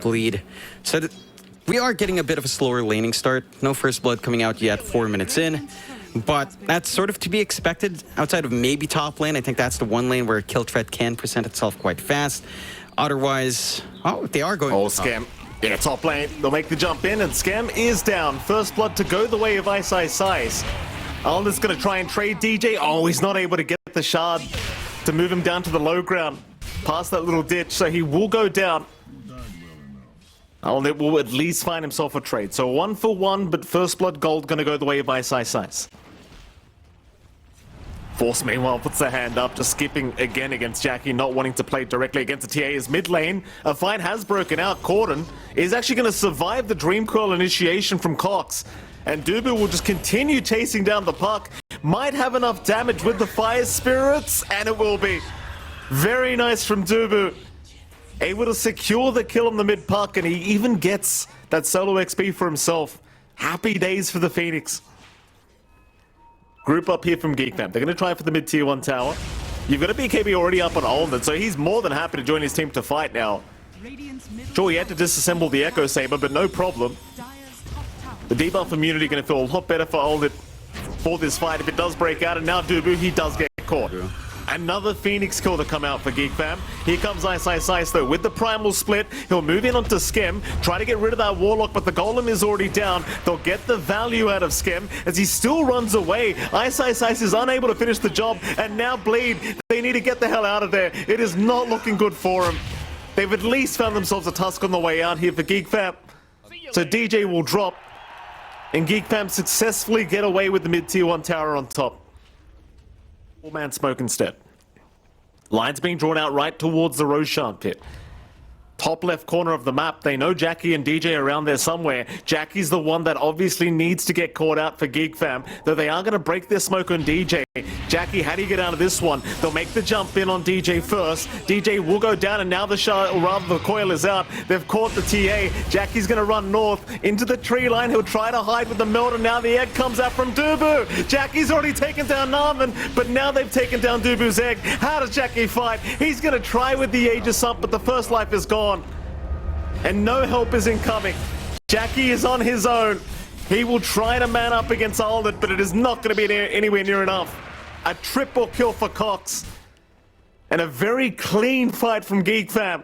Bleed. So we are getting a bit of a slower laning start. No first blood coming out yet, 4 minutes in. But that's sort of to be expected outside of maybe top lane. I think that's the one lane where kill threat can present itself quite fast. Otherwise, they are going. Oh, Scam. Yeah, top lane. They'll make the jump in, and Scam is down. First blood to go the way of Ice. Alden's going to try and trade DJ. Oh, he's not able to get the shard to move him down to the low ground. Past that little ditch, so he will go down. Alden will at least find himself a trade. So 1 for 1, but first blood gold going to go the way of Ice. Force, meanwhile, puts their hand up, just skipping again against Jackie, not wanting to play directly against the TA's mid lane. A fight has broken out. Corden is actually going to survive the Dream Coil initiation from Cox. And Dubu will just continue chasing down the puck. Might have enough damage with the Fire Spirits, and it will be. Very nice from Dubu. Able to secure the kill on the mid puck, and he even gets that solo XP for himself. Happy days for the Phoenix. Group up here from Geek Fam. They're going to try for the mid tier 1 tower. You've got a BKB already up on Alden, so he's more than happy to join his team to fight now. Sure, he had to disassemble the Echo Saber, but no problem. The debuff immunity going to feel a lot better for Alden for this fight if it does break out, and now Dubu, he does get caught. Yeah. Another Phoenix kill to come out for Geek Fam. Here comes Ice though with the primal split. He'll move in onto Skem, try to get rid of that Warlock, but the Golem is already down. They'll get the value out of Skem as he still runs away. Ice is unable to finish the job, and now Bleed. They need to get the hell out of there. It is not looking good for him. They've at least found themselves a Tusk on the way out here for Geek Fam. So DJ will drop, and Geek Fam successfully get away with the mid tier 1 tower on top. 4-man smoke instead. Lines being drawn out right towards the Roshan pit. Top left corner of the map. They know Jackie and DJ are around there somewhere. Jackie's the one that obviously needs to get caught out for Geek Fam, though they are going to break their smoke on DJ. Jackie, how do you get out of this one? They'll make the jump in on DJ first. DJ will go down, and now the shard, or rather the coil is out. They've caught the TA. Jackie's going to run north into the tree line. He'll try to hide with the meld, and now the egg comes out from Dubu. Jackie's already taken down Narman, but now they've taken down Dubu's egg. How does Jackie fight? He's going to try with the Aegis up, but the first life is gone. And no help is incoming. Jackie is on his own. He will try to man up against Alden, but it is not going to be anywhere near enough. A triple kill for Cox. And a very clean fight from Geek Fam.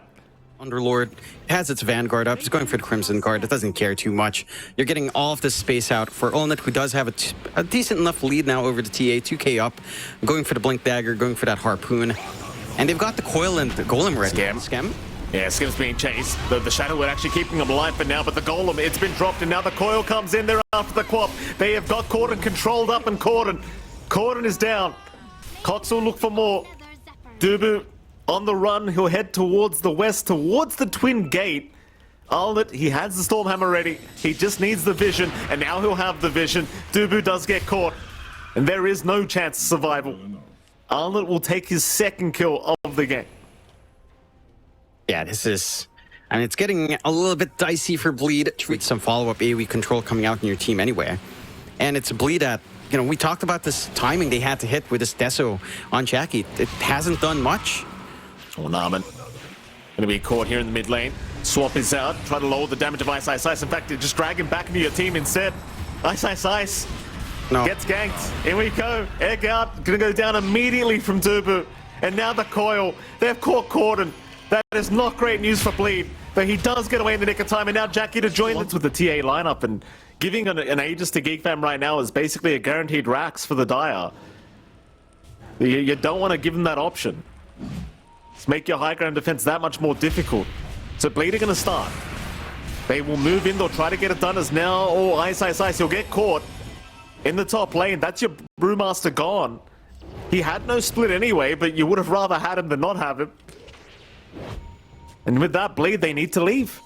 Underlord has its Vanguard up. It's going for the Crimson Guard. It doesn't care too much. You're getting all of this space out for Olnit, who does have a decent enough lead now over the TA. 2k up. Going for the Blink Dagger, going for that Harpoon. And they've got the Coil and the Golem ready. Skem. Yeah, Skim's being chased. The Shadow Word actually keeping him alive for now, but the Golem, it's been dropped, and now the Coil comes in there after the Quap. They have got Corden controlled up, and Corden is down. Cox will look for more. Dubu on the run. He'll head towards the west, towards the Twin Gate. Alnit, he has the Stormhammer ready. He just needs the vision, and now he'll have the vision. Dubu does get caught, and there is no chance of survival. Alnit will take his second kill of the game. Yeah, this is... I mean, it's getting a little bit dicey for Bleed with some follow-up AoE control coming out in your team anyway. And it's a Bleed that, you know, we talked about this timing they had to hit with this Deso on Jackie. It hasn't done much. Oh, Narman. Gonna be caught here in the mid lane. Swap is out. Try to lower the damage of Ice. In fact, just drag him back into your team instead. Ice. No. Gets ganked. Here we go. Egg out. Gonna go down immediately from Dubu. And now the Coil. They've caught Corden. That is not great news for Bleed, but he does get away in the nick of time, and now Jackie to join it with the TA lineup, and giving an Aegis to Geek Fam right now is basically a guaranteed Rax for the Dire. You don't want to give him that option. Just make your high ground defense that much more difficult. So Bleed are going to start. They will move in, they'll try to get it done as now, oh, Ice, he'll get caught in the top lane. That's your Brewmaster gone. He had no split anyway, but you would have rather had him than not have him. And with that Bleed, they need to leave.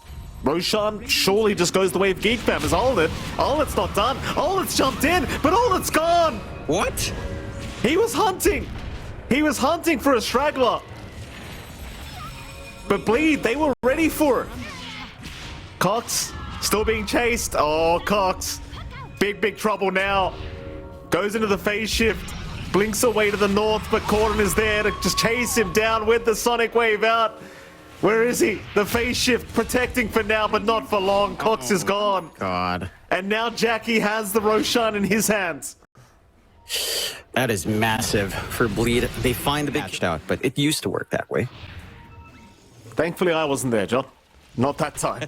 Roshan surely just goes the way of Geek Fam as Alnit's not done. Alnit's jumped in, but Alnit's gone. What? He was hunting. He was hunting for a straggler. But Bleed, they were ready for it. Cox still being chased. Oh, Cox. Big trouble now. Goes into the phase shift. Blinks away to the north, but Corden is there to just chase him down with the Sonic Wave out. Where is he? The phase shift protecting for now, but not for long. Cox is gone. God. And now Jackie has the Roshan in his hands. That is massive for Bleed. They find the big out, but it used to work that way. Thankfully, I wasn't there, John. Not that time.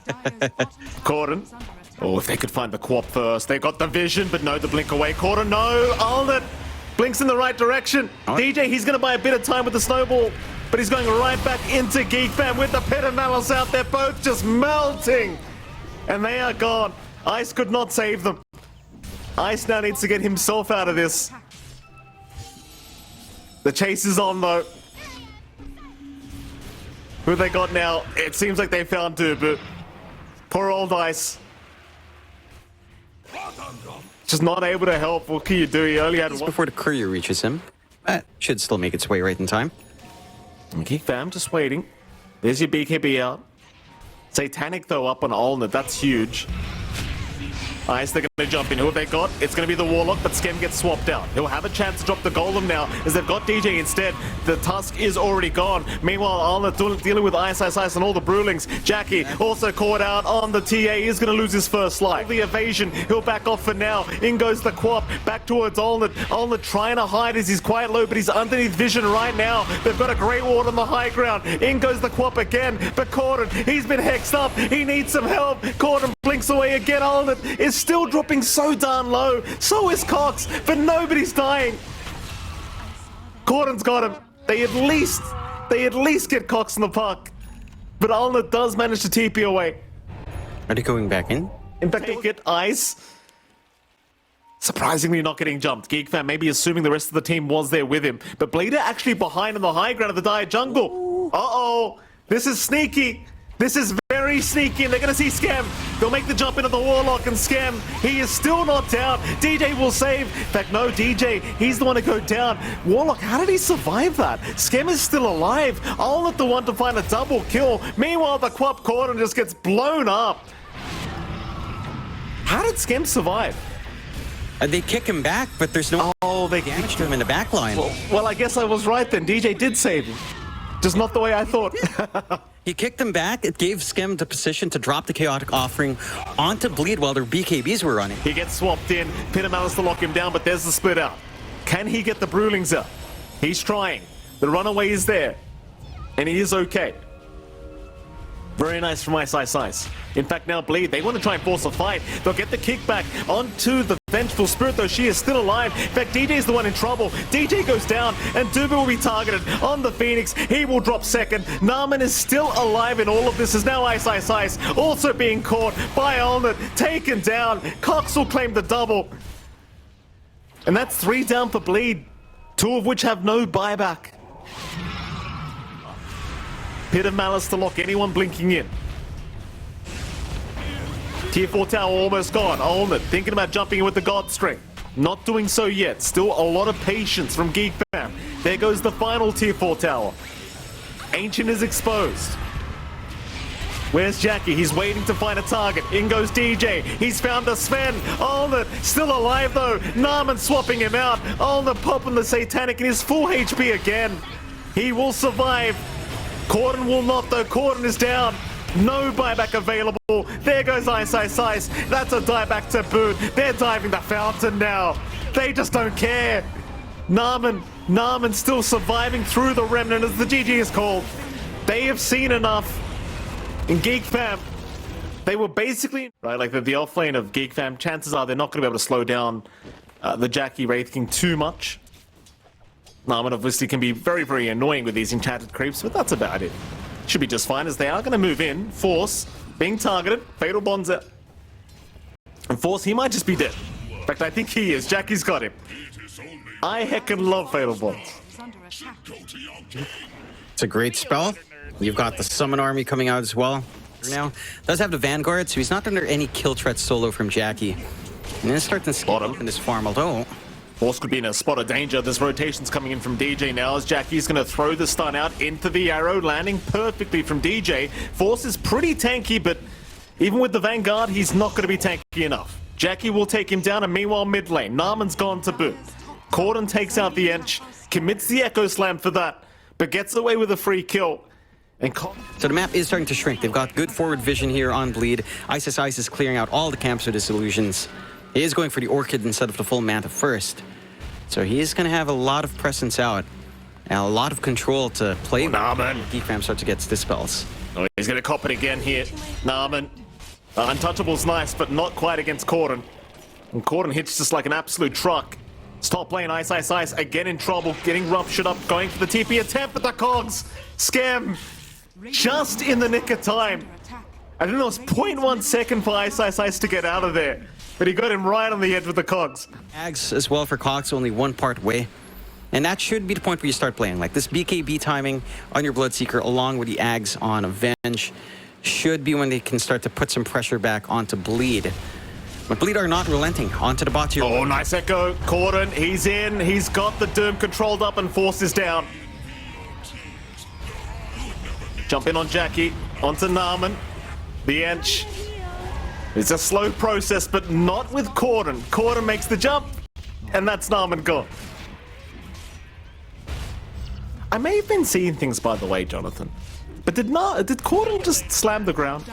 Corden. Oh, if they could find the Quap first. They got the vision, but no, the blink away. Corden, no. Alden blinks in the right direction. DJ, he's going to buy a bit of time with the snowball, but he's going right back into Geek Fam with the Pit and Malice out there, both just melting. And they are gone. Ice could not save them. Ice now needs to get himself out of this. The chase is on, though. Who they got now? It seems like they found Dubu. Poor old Ice. Just not able to help. What can you do? He only had one. Before the courier reaches him. That should still make its way right in time. Geek Fam just waiting. There's your BKB out. Satanic, though, up on Olnett. That's huge. Ice, they're going to jump in. Who have they got? It's going to be the Warlock, but Skem gets swapped out. He'll have a chance to drop the Golem now, as they've got DJ instead. The Tusk is already gone. Meanwhile, Alnett dealing with Ice and all the Brewlings. Jackie also caught out on the TA. He's going to lose his first life. The evasion, he'll back off for now. In goes the Quap, back towards Olnett. Olnett trying to hide as he's quite low, but he's underneath vision right now. They've got a Great Ward on the high ground. In goes the Quap again, but Corden, he's been hexed up. He needs some help. Corden blinks away again. Olnett is still dropping so darn low. So is Cox, but nobody's dying. Corden's got him. They at least get Cox in the puck. But Olnett does manage to TP away. Are they going back in? In fact, they get Ice. Surprisingly not getting jumped. Geek Fam maybe assuming the rest of the team was there with him. But Bleeder actually behind on the high ground of the Dire Jungle. Uh-oh. This is sneaky. This is very sneaky, and they're going to see Skem. They'll make the jump into the Warlock, and Skem, he is still not down. DJ will save. In fact, no, DJ, he's the one to go down. Warlock, how did he survive that? Skem is still alive. Olnett the one to find a double kill. Meanwhile, the Quap Corden just gets blown up. How did Skem survive? They kick him back, but there's no they damage to him in the back line. Well, I guess I was right then. DJ did save him. Just not the way I thought. He kicked him back. It gave Skem the position to drop the Chaotic Offering onto Bleed while their BKBs were running. He gets swapped in. Pit managed to lock him down, but there's the split out. Can he get the Brewlings up? He's trying. The runaway is there. And he is okay. Very nice from Ice. In fact, now Bleed, they want to try and force a fight. They'll get the kickback onto the Vengeful Spirit, though she is still alive. In fact, DJ's the one in trouble. DJ goes down, and Dubu will be targeted on the Phoenix. He will drop second. Naaman is still alive in all of this. Is now Ice. Also being caught by Olnett. Taken down. Cox will claim the double. And that's 3 down for Bleed. 2 of which have no buyback. Pit of Malice to lock anyone blinking in. Tier 4 tower almost gone. Olnett thinking about jumping in with the God String. Not doing so yet. Still a lot of patience from Geek Fam. There goes the final Tier 4 tower. Ancient is exposed. Where's Jackie? He's waiting to find a target. In goes DJ. He's found a Sven. Olnett still alive though. Naaman swapping him out. Olnett popping the Satanic in his full HP again. He will survive. Corden will not though. Corden is down. No buyback available. There goes Ice. That's a dieback to boot. They're diving the fountain now. They just don't care. Naaman still surviving through the remnant as the GG is called. They have seen enough. In Geek Fam, they were basically right, like the off lane of Geek Fam. Chances are they're not going to be able to slow down the Jackie Wraith King too much. Naaman obviously can be very, very annoying with these enchanted creeps, but that's about it. Should be just fine as they are going to move in. Force being targeted. Fatal Bonds out. And Force, he might just be dead. In fact, I think he is. Jackie's got him. I heckin' love Fatal Bonds. It's a great spell. You've got the Summon Army coming out as well. Now, does have the Vanguard, so he's not under any kill threat solo from Jackie. And then starting to scale up in this farm, although... Force could be in a spot of danger. This rotation's coming in from DJ now as Jackie's going to throw the stun out into the arrow, landing perfectly from DJ. Force is pretty tanky, but even with the Vanguard, he's not going to be tanky enough. Jackie will take him down, and meanwhile mid lane, Naaman's gone to boot. Corden takes out the Ench, commits the Echo Slam for that, but gets away with a free kill. And So the map is starting to shrink. They've got good forward vision here on Bleed. Ice is clearing out all the camps with his illusions. He is going for the Orchid instead of the full Manta first. So he is going to have a lot of presence out and a lot of control to play with. Geek Fam starts to get dispels. Oh, he's going to cop it again here. Naaman. Untouchable's nice, but not quite against Corden. And Corden hits just like an absolute truck. Stop playing Ice again in trouble, getting ruptured up, going for the TP attempt at the cogs. Scam. Just in the nick of time. I think it was 0.1 second for Ice to get out of there. But he got him right on the edge with the cogs. Ags as well for cogs, only one part way. And that should be the point where you start playing. Like this BKB timing on your Bloodseeker along with the Ags on Avenge should be when they can start to put some pressure back onto Bleed. But Bleed are not relenting. Onto the bot here. Oh, nice echo. Corden, he's in. He's got the Doom controlled up and forces down. Jump in on Jackie, onto Naaman. The Ench. It's a slow process, but not with Corden. Corden makes the jump, and that's Naaman gone. I may have been seeing things, by the way, Jonathan. But did Corden just slam the ground?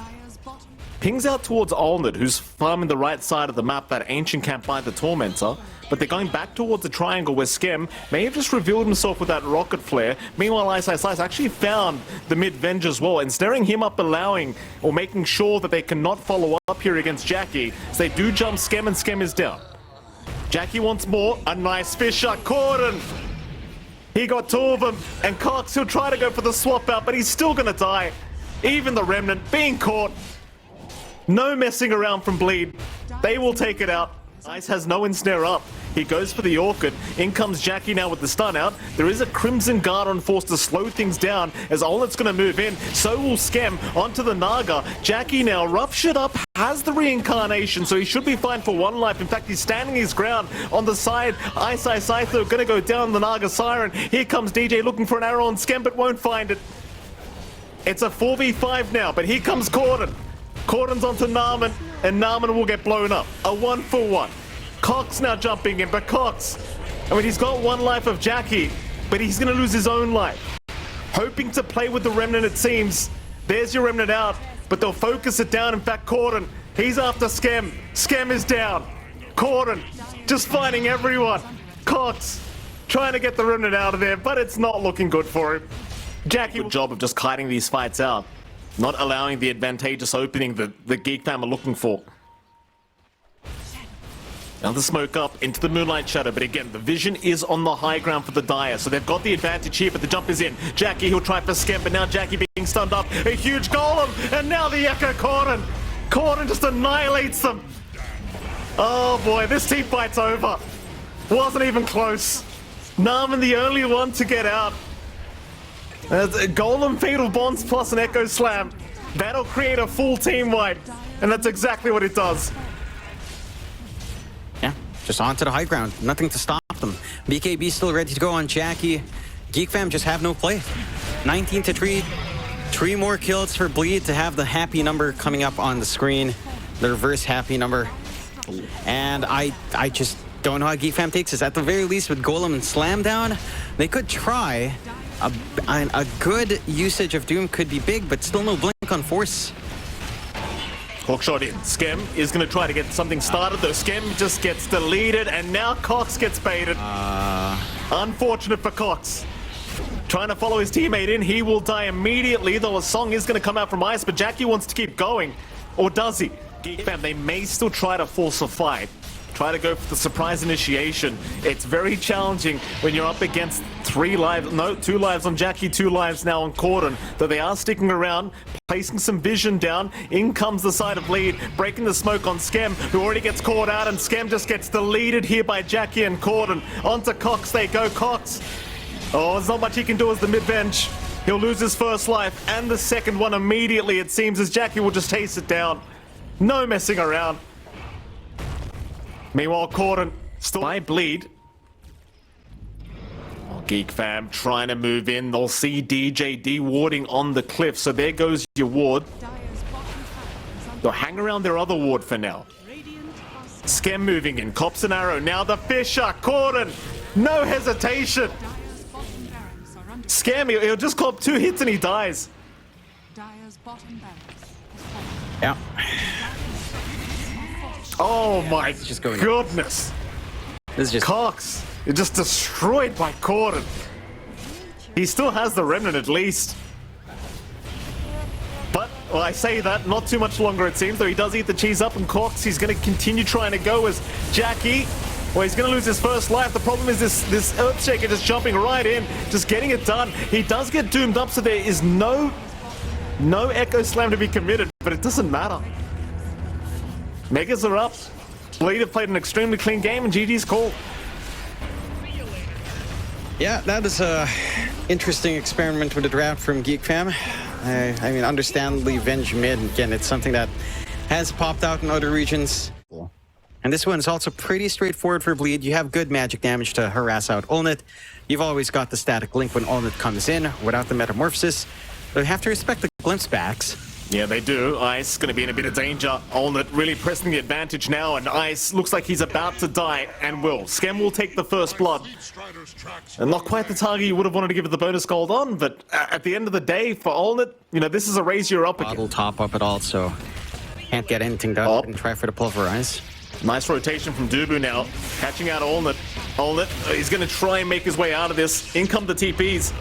Pings out towards Olned, who's farming the right side of the map, that ancient camp by the Tormentor. But they're going back towards the triangle where Skem may have just revealed himself with that rocket flare. Meanwhile, Ice actually found the mid-venge as well, and snaring him up, allowing or making sure that they cannot follow up here against Jackie. So they do jump Skem, and Skem is down. Jackie wants more. A nice fish shot. Corden! He got two of them, and Cox, he'll try to go for the swap out, but he's still gonna die. Even the Remnant being caught. No messing around from Bleed. They will take it out. Ice has no ensnare up. He goes for the Orchid. In comes Jackie now with the stun out. There is a Crimson Guard on force to slow things down as Olned's going to move in. So will Skem onto the Naga. Jackie now rough shit up, has the reincarnation, so he should be fine for one life. In fact, he's standing his ground on the side. Ice though going to go down the Naga Siren. Here comes DJ looking for an arrow on Skem, but won't find it. It's a 4v5 now, but here comes Corden. Corden's onto Naaman, and Naaman will get blown up. A 1-for-1. Cox now jumping in, but Cox, I mean, he's got one life of Jackie, but he's going to lose his own life. Hoping to play with the Remnant, it seems. There's your Remnant out, but they'll focus it down. In fact, Corden, he's after Skem. Skem is down. Corden, just fighting everyone. Cox, trying to get the Remnant out of there, but it's not looking good for him. Jackie, good job of just kiting these fights out. Not allowing the advantageous opening that the Geek Fam are looking for. Now the smoke up into the Moonlight Shadow, but again, the vision is on the high ground for the Dire, so they've got the advantage here, but the jump is in. Jackie, he'll try for Skem, but now Jackie being stunned up. A huge golem, and now the Echo Corden. Corden just annihilates them. Oh boy, this team fight's over. Wasn't even close. Naaman the only one to get out. A Golem, Fatal Bonds plus an Echo Slam. That'll create a full team wipe, and that's exactly what it does. Yeah, just onto the high ground. Nothing to stop them. BKB still ready to go on Jackie. Geek Fam just have no play. 19-3. 3 more kills for Bleed to have the happy number coming up on the screen. The reverse happy number. And I just don't know how Geek Fam takes this. At the very least, with Golem and Slam down, they could try. A good usage of Doom could be big, but still no blink on force. Hawkshot in. Skem is going to try to get something started, though. Skem just gets deleted, and now Cox gets baited. Unfortunate for Cox. Trying to follow his teammate in. He will die immediately, though a song is going to come out from Ice, but Jackie wants to keep going. Or does he? Geek Fam, they may still try to force a fight. Try to go for the surprise initiation. It's very challenging when you're up against 2 lives on Jackie, 2 lives now on Corden. Though they are sticking around, placing some vision down. In comes the side of Bleed, breaking the smoke on Skem, who already gets caught out, and Skem just gets deleted here by Jackie and Corden. Onto Cox they go. Cox. Oh, there's not much he can do as the mid-bench. He'll lose his first life and the second one immediately, it seems, as Jackie will just chase it down. No messing around. Meanwhile, Corden still by Bleed. Oh, Geek Fam trying to move in. They'll see DJ de-warding on the cliff, so there goes your ward. They'll hang around their other ward for now. Skem moving in. Cops an arrow. Now the Fisher. Corden. No hesitation. Skem, he'll just cop 2 hits and he dies. Yeah. Oh my just going goodness. This is just Cox is just destroyed by Corden. He still has the remnant at least. But, well, I say that, not too much longer it seems, though he does eat the cheese up, and Cox, he's going to continue trying to go as Jackie. Well, he's going to lose his first life. The problem is this Earthshaker just jumping right in, just getting it done. He does get doomed up, so there is no Echo Slam to be committed, but it doesn't matter. Megas are up. Bleed have played an extremely clean game, and GG's call. Yeah, that is a interesting experiment with the draft from Geek Fam. I mean, understandably, Venge mid, again, it's something that has popped out in other regions. And this one is also pretty straightforward for Bleed. You have good magic damage to harass out Olnit. You've always got the static link when Olnit comes in without the metamorphosis. But you have to respect the glimpse backs. Yeah, they do. Ice going to be in a bit of danger. Olnit really pressing the advantage now, and Ice looks like he's about to die, and will. Skem will take the first blood. And not quite the target you would have wanted to give it the bonus gold on, but at the end of the day, for Olnit, you know, this is a raise you're up against. Bottle top up at all, so can't get anything done and try for the pulverize. Nice rotation from Dubu now, catching out Olnit. Olnit, he's going to try and make his way out of this. In come the TPs.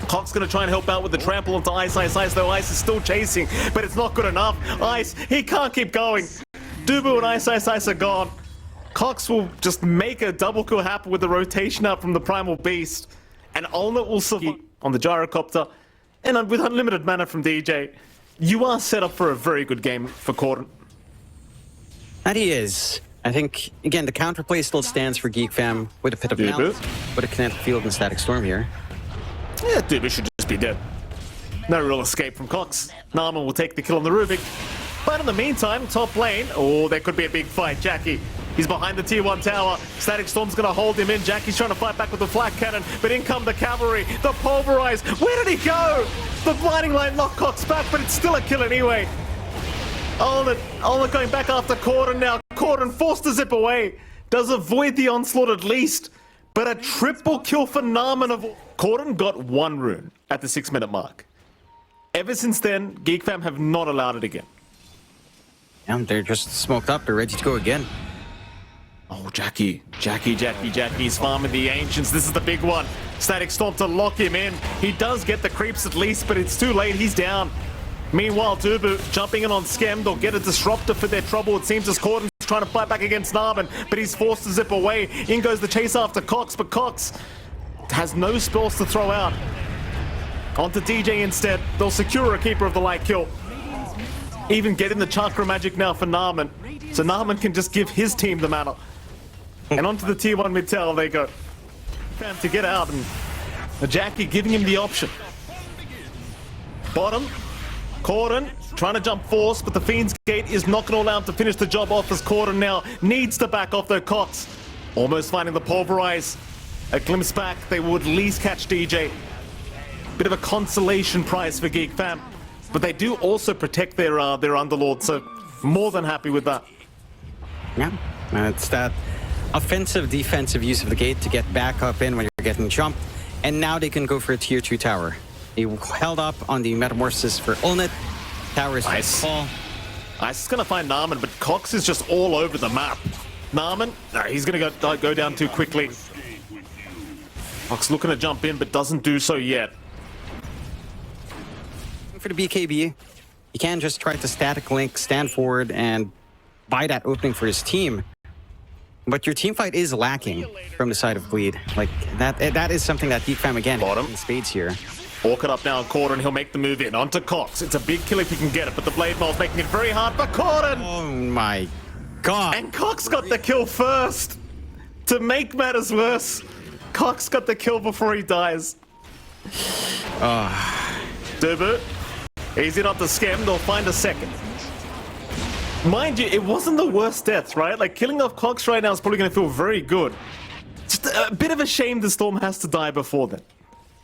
Cox going to try and help out with the trample onto Ice, though Ice is still chasing, but it's not good enough. Ice, he can't keep going. Dubu and Ice are gone. Cox will just make a double kill happen with the rotation out from the Primal Beast. And Olnit will survive on the Gyrocopter. And with unlimited mana from DJ, you are set up for a very good game for Corden. That he is. I think, again, the counterplay still stands for Geek Fam with a Pit of Malice, with a Kinetic Field and Static Storm here. Yeah, Dubu should just be dead. No real escape from Cox. Narman will take the kill on the Rubik. But in the meantime, top lane, oh, there could be a big fight. Jackie, he's behind the tier 1 tower. Static Storm's going to hold him in. Jackie's trying to fight back with the flak cannon, but in come the cavalry, the pulverize. Where did he go? The blinding light knocked Cox back, but it's still a kill anyway. Olnit going back after Corden now. Corden forced to zip away. Does avoid the onslaught at least. But a triple kill for Narman. Corden got 1 rune at the 6-minute mark. Ever since then, Geek Fam have not allowed it again. And they're just smoked up. They're ready to go again. Oh, Jackie's farming the Ancients. This is the big one. Static Storm to lock him in. He does get the creeps at least, but it's too late. He's down. Meanwhile, Dubu jumping in on Skem. They'll get a disruptor for their trouble. It seems as Corden's trying to fight back against Narman, but he's forced to zip away. In goes the chase after Cox, but Cox has no spells to throw out. Onto DJ instead. They'll secure a Keeper of the Light kill. Even getting the Chakra Magic now for Narman. So Narman can just give his team the mana. And onto the tier 1 mid tower they go. Fam to get out, and Jackie giving him the option. Bottom. Corden trying to jump force, but the Fiend's Gate is not going to allow him to finish the job off, as Corden now needs to back off their Cox. Almost finding the pulverize. A glimpse back, they will at least catch DJ. Bit of a consolation prize for Geek Fam. But they do also protect their Underlord, so more than happy with that. Yeah, it's that offensive, defensive use of the gate to get back up in when you're getting jumped. And now they can go for a tier 2 tower. He held up on the metamorphosis for Olnit. Tower is nice. Fall. Ice is going to find Narman, but Cox is just all over the map. Narman, he's going to go down too quickly. Cox looking to jump in, but doesn't do so yet. For the BKB, he can just try to static link, stand forward, and buy that opening for his team. But your team fight is lacking from the side of Bleed. Like, that is something that Geek Fam, again, in spades here. Orchid up now on Corden, he'll make the move in. Onto Cox. It's a big kill if he can get it, but the Blade Maul's making it very hard for Corden! Oh my god. And Cox got the kill first! To make matters worse, Cox got the kill before he dies. Dubu, easy not to Skem, they'll find a second. Mind you, it wasn't the worst death, right? Like, killing off Cox right now is probably going to feel very good. Just a bit of a shame the Storm has to die before then.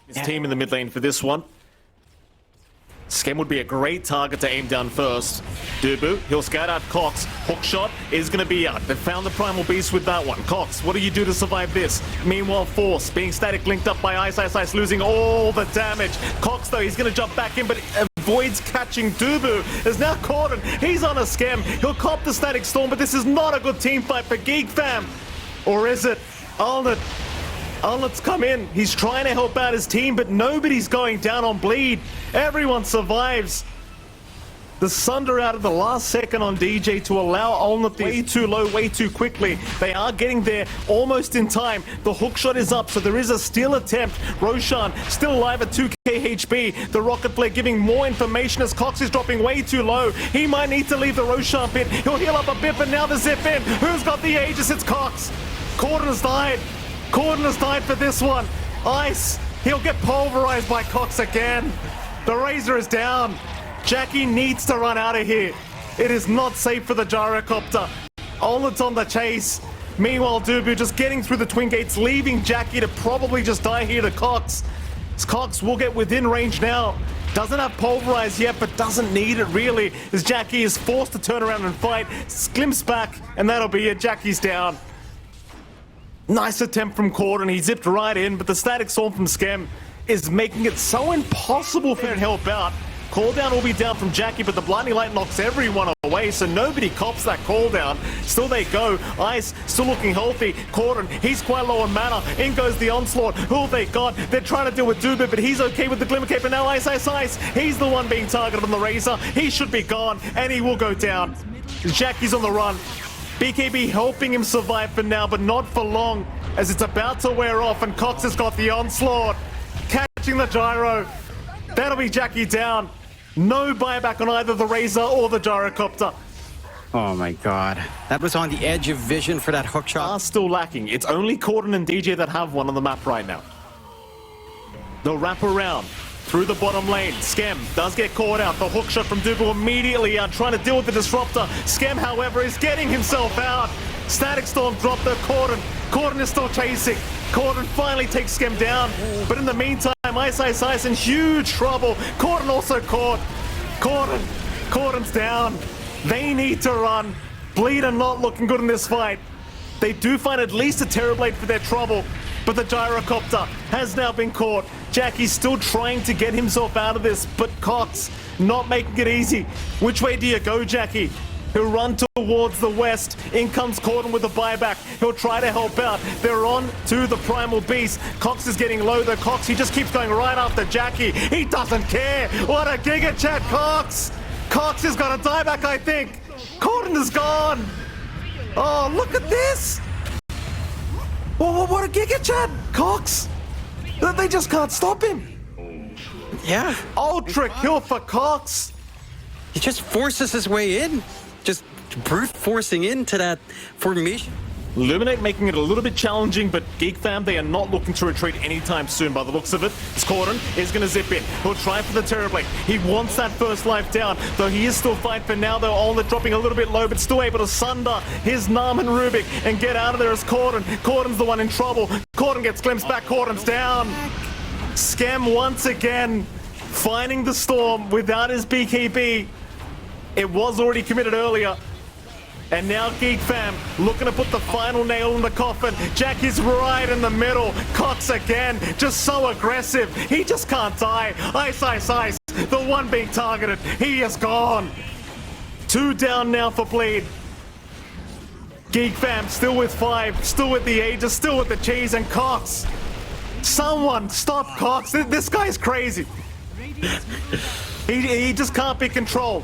His team in the mid lane for this one. Skem would be a great target to aim down first. Dubu, he'll scout out Cox. Hookshot is going to be out. They've found the Primal Beast with that one. Cox, what do you do to survive this? Meanwhile, Force being static linked up by Ice, losing all the damage. Cox, though, he's going to jump back in, but avoids catching Dubu. Is now caught and he's on a scam. He'll cop the Static Storm, but this is not a good team fight for Geek Fam. Or is it? Alnet's come in. He's trying to help out his team, but nobody's going down on bleed. Everyone survives. The Sunder out of the last second on DJ to allow Alnet way too low, way too quickly. They are getting there almost in time. The hook shot is up, so there is a steal attempt. Roshan still alive at 2k HP. The rocket flare giving more information as Cox is dropping way too low. He might need to leave the Roshan pit. He'll heal up a bit, but now the zip in. Who's got the Aegis? It's Cox. Corden has died. Corden has died for this one. Ice. He'll get pulverized by Cox again. The Razor is down. Jackie needs to run out of here. It is not safe for the gyrocopter. Alnet's on the chase. Meanwhile, Dubu just getting through the twin gates, leaving Jackie to probably just die here to Cox. Cox will get within range now. Doesn't have pulverize yet, but doesn't need it really, as Jackie is forced to turn around and fight. Sklimps back, and that'll be it. Jackie's down. Nice attempt from Corden. He zipped right in, but the Static Storm from Skem is making it so impossible for him to help out. Call down will be down from Jackie, but the Blinding Light knocks everyone away, so nobody cops that call down. Still they go. Ice still looking healthy. Corden, he's quite low on mana. In goes the Onslaught. Who have they got? They're trying to deal with Dubu, but he's okay with the Glimmer Cape, and now Ice. He's the one being targeted on the Razor. He should be gone, and he will go down. Jackie's on the run. BKB helping him survive for now, but not for long, as it's about to wear off, and Cox has got the Onslaught. Catching the gyro. That'll be Jackie down. No buyback on either the Razor or the gyrocopter. Oh my god. That was on the edge of vision for that hook shot. Are still lacking. It's only Corden and DJ that have one on the map right now. They'll wrap around through the bottom lane. Skem does get caught out. The hook shot from Dubu immediately out, trying to deal with the disruptor. Skem, however, is getting himself out. Static Storm dropped the Corden. Corden is still chasing. Corden finally takes Skem down. But in the meantime, Ice in huge trouble. Corden also caught. Corden's down. They need to run. Bleed are not looking good in this fight. They do find at least a Terrorblade for their trouble, but the gyrocopter has now been caught. Jackie's still trying to get himself out of this, but Cox not making it easy. Which way do you go, Jackie? He'll run towards the west. In comes Corden with a buyback. He'll try to help out. They're on to the Primal Beast. Cox is getting low though. Cox, he just keeps going right after Jackie. He doesn't care. What a Giga Chat, Cox! Cox has got a dieback, I think. Corden is gone. Oh, look at this. Oh, what a Giga Chat, Cox. They just can't stop him. Yeah. Ultra kill for Cox. He just forces his way in. Just brute forcing into that formation. Illuminate making it a little bit challenging, but Geek Fam, they are not looking to retreat anytime soon by the looks of it. As Corden is going to zip in. He'll try for the Terrorblade. He wants that first life down, though he is still fighting for now, though. Alnet dropping a little bit low, but still able to sunder his Nam and Rubik and get out of there as Corden. Corden's the one in trouble. Corden gets glimpsed back. Corden's down. Skem once again finding the storm without his BKB. It was already committed earlier. And now Geek Fam looking to put the final nail in the coffin. Jack is right in the middle. Cox again, just so aggressive. He just can't die. Ice. The one being targeted. He is gone. 2 down now for Bleed. Geek Fam still with 5, still with the Aegis, still with the cheese, and Cox. Someone stop Cox. This guy's crazy. He just can't be controlled.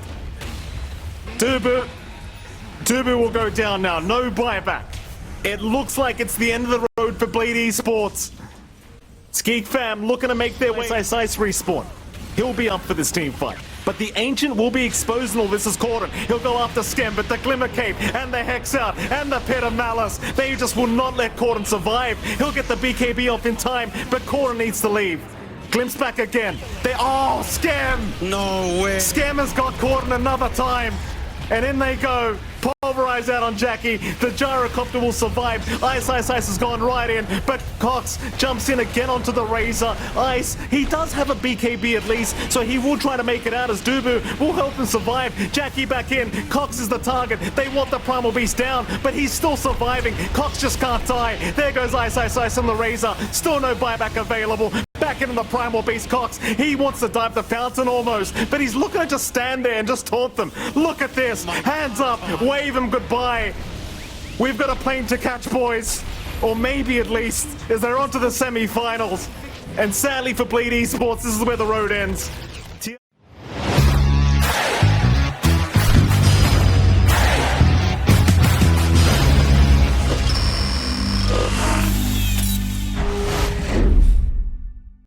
Dubu will go down now. No buyback. It looks like it's the end of the road for Bleed Esports. It's Geek Fam looking to make their way. Ice respawn. He'll be up for this team fight. But the Ancient will be exposed in all this as Corden. He'll go after Skem, but the Glimmer Cape and the Hex out and the Pit of Malice, they just will not let Corden survive. He'll get the BKB off in time, but Corden needs to leave. Glimpse back again. Skem! No way. Skem has got Corden another time. And in they go. Pulverize out on Jackie. The gyrocopter will survive. Ice has gone right in, but Cox jumps in again onto the Razor. Ice, he does have a BKB at least, so he will try to make it out as Dubu will help him survive. Jackie back in. Cox is the target. They want the Primal Beast down, but he's still surviving. Cox just can't die. There goes Ice on the Razor. Still no buyback available. Back back into the Primal Beast Cox. He wants to dive the fountain almost, but he's looking to just stand there and just taunt them. Look at this. Hands up. Wave him goodbye. We've got a plane to catch, boys. Or maybe at least, as they're on to the semi-finals. And sadly for Bleed Esports, this is where the road ends.